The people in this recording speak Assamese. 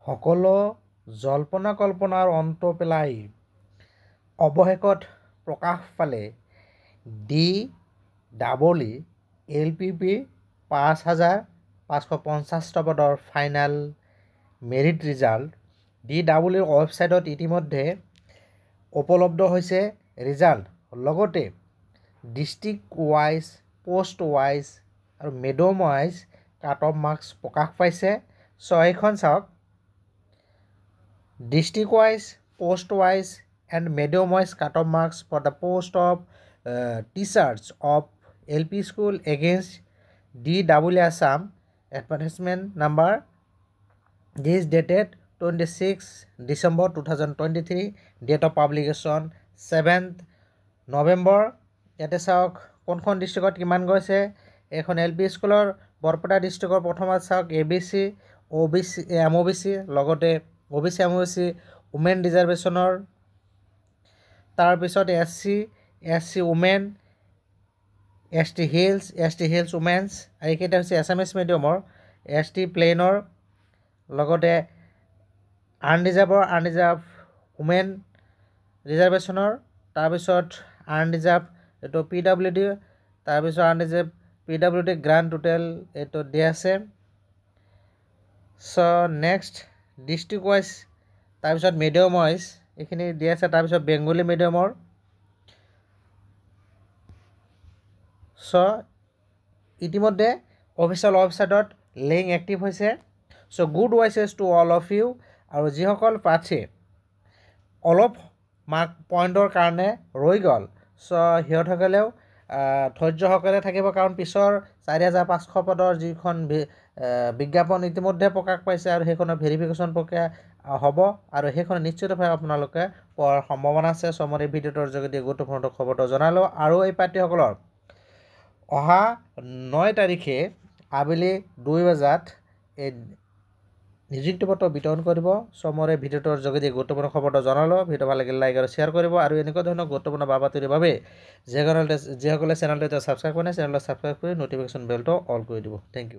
সকলো জল্পনা কল্পনাৰ অন্ত পেলাই অৱশেষত প্ৰকাশ পালে DEE LPP ৫,৫৫০টা পদৰ ফাইনেল মেৰিট ৰিজাল্ট। DEEৰ ৱেবছাইটত ইতিমধ্যে উপলব্ধ হৈছে ৰিজাল্ট। লগতে ডিষ্ট্ৰিক্ট ৱাইজ, পোষ্ট ৱাইজ আৰু madam wise cut off marks প্ৰকাশ পাইছে। এইখন চাওক, district wise, post wise and medium wise cut-off marks for the post of teachers of LP school against DEE Assam. Advertisement number. This is dated 26 December 2023. Date of publication 7th November. ইয়াতে চাওক কোনখন ডিষ্ট্ৰিক্টত কিমান গৈছে। এখন LP স্কুলৰ বৰপেটা ডিষ্ট্ৰিক্টৰ প্ৰথমত চাওক ABC, OBC, MOBC, লগতে OBC MOBC উমেন ৰিজাৰ্ভেশ্যনৰ, তাৰপিছত SC women, ST hills women's, আৰু এইকেইটা হৈছে এছামিছ মিডিয়ামৰ, ST প্লেইনৰ, লগতে আনৰিজাৰ্ভ উমেন ৰিজাৰ্ভেশ্যনৰ, তাৰপিছত আনৰিজাৰ্ভ এইটো PWD, তাৰপিছত আনৰিজাৰ্ভ PWD গ্ৰাণ্ড টোটেল এইটো দিয়া আছে। নেক্সট ডিষ্ট্ৰিক্ট ৱাইজ, তাৰপিছত মিডিয়াম ৱাইজ এইখিনি দিয়া আছে। তাৰপিছত বেংগলী মিডিয়ামৰ। ইতিমধ্যে অফিচিয়েল ৱেবছাইটত লিংক এক্টিভ হৈছে। Good wishes to all of you. আৰু যিসকল প্ৰাৰ্থী অলপ মাৰ্ক পইণ্টৰ কাৰণে ৰৈ গ'ল, সিহঁতসকলেও ধৈৰ্যসকলে থাকিব, কাৰণ পিছৰ 4,500 পদৰ যিখন বিজ্ঞাপন ইতিমধ্যে প্ৰকাশ পাইছে আৰু সেইখনৰ ভেৰিফিকেশ্যন প্ৰক্ৰিয়া হ'ব আৰু সেইখন নিশ্চিতভাৱে আপোনালোকে পোৱাৰ সম্ভাৱনা আছে। মই এই ভিডিঅ'টোৰ যোগেদি গুৰুত্বপূৰ্ণ খবৰটো জনালোঁ। আৰু এই প্ৰাৰ্থীসকলৰ অহা 9 তাৰিখে আবেলি 2 বজাত এই নিযুক্তি পত্ৰ বিতৰণ কৰিব। মই এই ভিডিঅ'টোৰ যোগেদি গুৰুত্বপূৰ্ণ খবৰটো জনালোঁ। ভিডিঅ' ভাল লাগিলে লাইক আৰু শ্বেয়াৰ কৰিব। আৰু এনেকুৱা ধৰণৰ গুৰুত্বপূৰ্ণ বাতৰিৰ বাবে যিসকলে চেনেলটো ছাবস্ক্ৰাইব কৰা নাই, চেনেলটো ছাবস্ক্ৰাইব কৰি ন'টিফিকেশ্যন বেলটো অল কৰি দিব। Thank U.